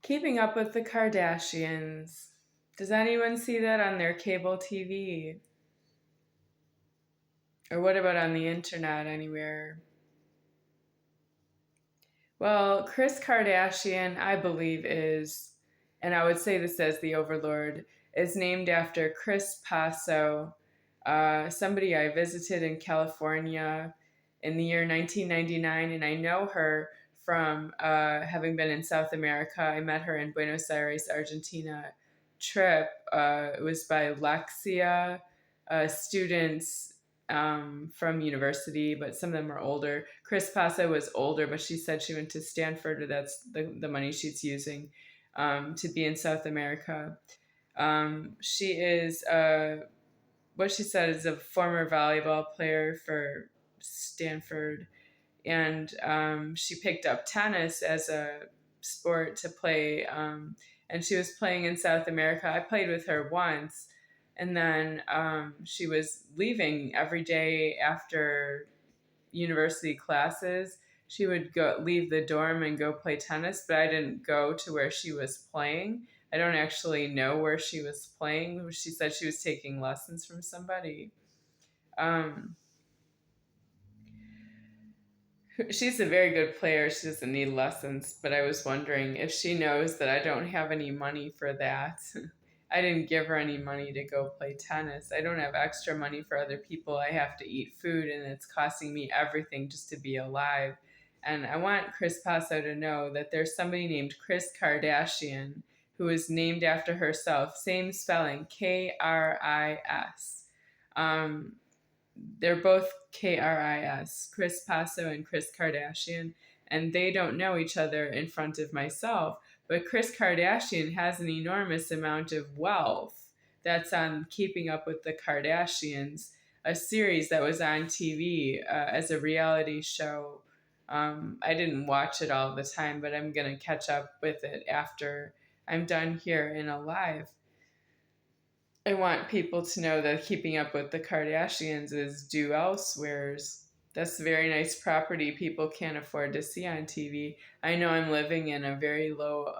Keeping Up with the Kardashians. Does anyone see that on their cable TV? Or what about on the internet anywhere? Well, Kris Kardashian, I believe, is, and I would say this as the overlord, is named after Chris Paso, somebody I visited in California in the year 1999, and I know her from having been in South America. I met her in Buenos Aires, Argentina trip. It was by Lexia students from university, but some of them are older. Chris Paso was older, but she said she went to Stanford, or that's the money she's using to be in South America. She is, what she said is a former volleyball player for Stanford, and she picked up tennis as a sport to play, and she was playing in South America. I played with her once, and then she was leaving every day after university classes. She would go leave the dorm and go play tennis, but I didn't go to where she was playing. I don't actually know where she was playing. She said she was taking lessons from somebody. Um, she's a very good player. She doesn't need lessons, but I was wondering if she knows that I don't have any money for that. I didn't give her any money to go play tennis. I don't have extra money for other people. I have to eat food, and it's costing me everything just to be alive. And I want Chris Paso to know that there's somebody named Kris Kardashian who is named after herself, same spelling, Kris. Um, they're both Kris, Chris Paso and Kris Kardashian, and they don't know each other in front of myself. But Kris Kardashian has an enormous amount of wealth. That's on Keeping Up with the Kardashians, a series that was on TV as a reality show. I didn't watch it all the time, but I'm going to catch up with it after I'm done here in Alive. I want people to know that Keeping Up with the Kardashians is due elsewheres. That's a very nice property people can't afford to see on TV. I know I'm living in a very low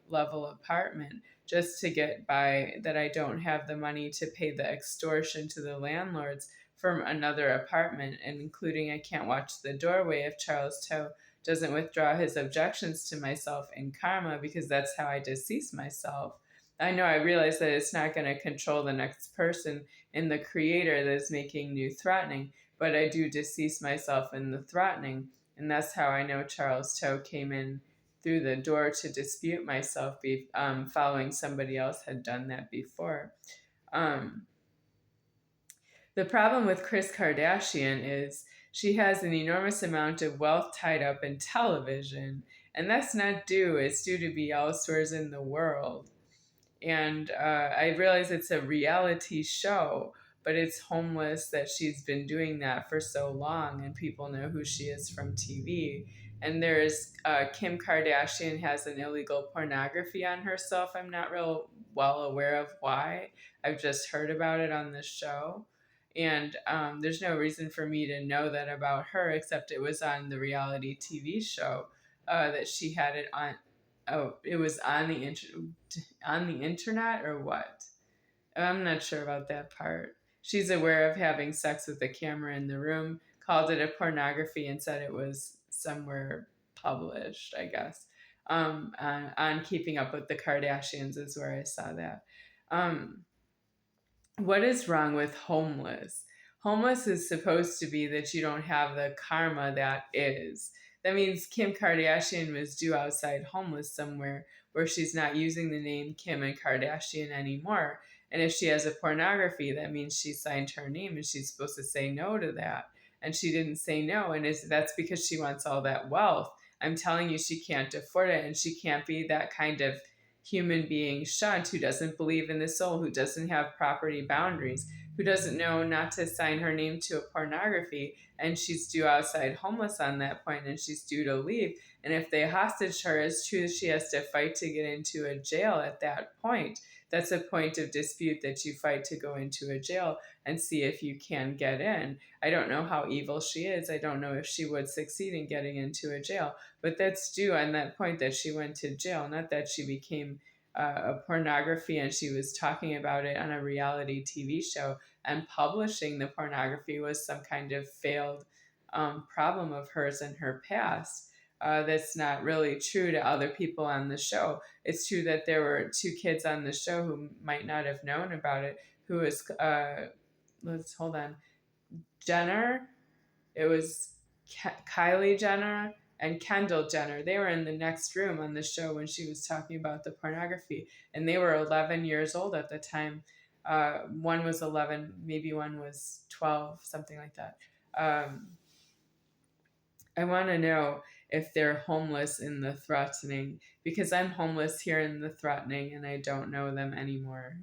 level apartment just to get by, that I don't have the money to pay the extortion to the landlords from another apartment, and including I can't watch The Doorway if Charles Toe doesn't withdraw his objections to myself in karma, because that's how I decease myself. I know I realize that it's not going to control the next person in the creator that is making new threatening, but I do decease myself in the threatening. And that's how I know Charles Toe came in through the door to dispute myself, following somebody else had done that before. The problem with Kris Kardashian is she has an enormous amount of wealth tied up in television, and that's not due. It's due to be elsewhere in the world. And I realize it's a reality show, but it's homeless that she's been doing that for so long, and people know who she is from TV. And there's Kim Kardashian has an illegal pornography on herself. I'm not real well aware of why. I've just heard about it on this show. And there's no reason for me to know that about her, except it was on the reality TV show that she had it on. Oh, it was on the internet or what? I'm not sure about that part. She's aware of having sex with the camera in the room, called it a pornography, and said it was somewhere published, I guess. On Keeping Up with the Kardashians is where I saw that. What is wrong with homeless? Homeless is supposed to be that you don't have the karma that is. That means Kim Kardashian was due outside homeless somewhere where she's not using the name Kim and Kardashian anymore. And if she has a pornography, that means she signed her name, and she's supposed to say no to that. And she didn't say no, and that's because she wants all that wealth. I'm telling you, she can't afford it, and she can't be that kind of human being shunned who doesn't believe in the soul, who doesn't have property boundaries, who doesn't know not to sign her name to a pornography, and she's due outside homeless on that point, and she's due to leave. And if they hostage her, it's true she has to fight to get into a jail at that point. that's a point of dispute that you fight to go into a jail and see if you can get in. I don't know how evil she is. I don't know if she would succeed in getting into a jail, but that's due on that point that she went to jail, not that she became a pornography and she was talking about it on a reality TV show, and publishing the pornography was some kind of failed problem of hers in her past. That's not really true to other people on the show. It's true that there were two kids on the show who might not have known about it. Who was let's hold on, Jenner. It was Kylie Jenner and Kendall Jenner. They were in the next room on the show when she was talking about the pornography, and they were 11 years old at the time. One was 11, maybe one was 12, something like that. I want to know if they're homeless in the threatening, because I'm homeless here in the threatening and I don't know them anymore.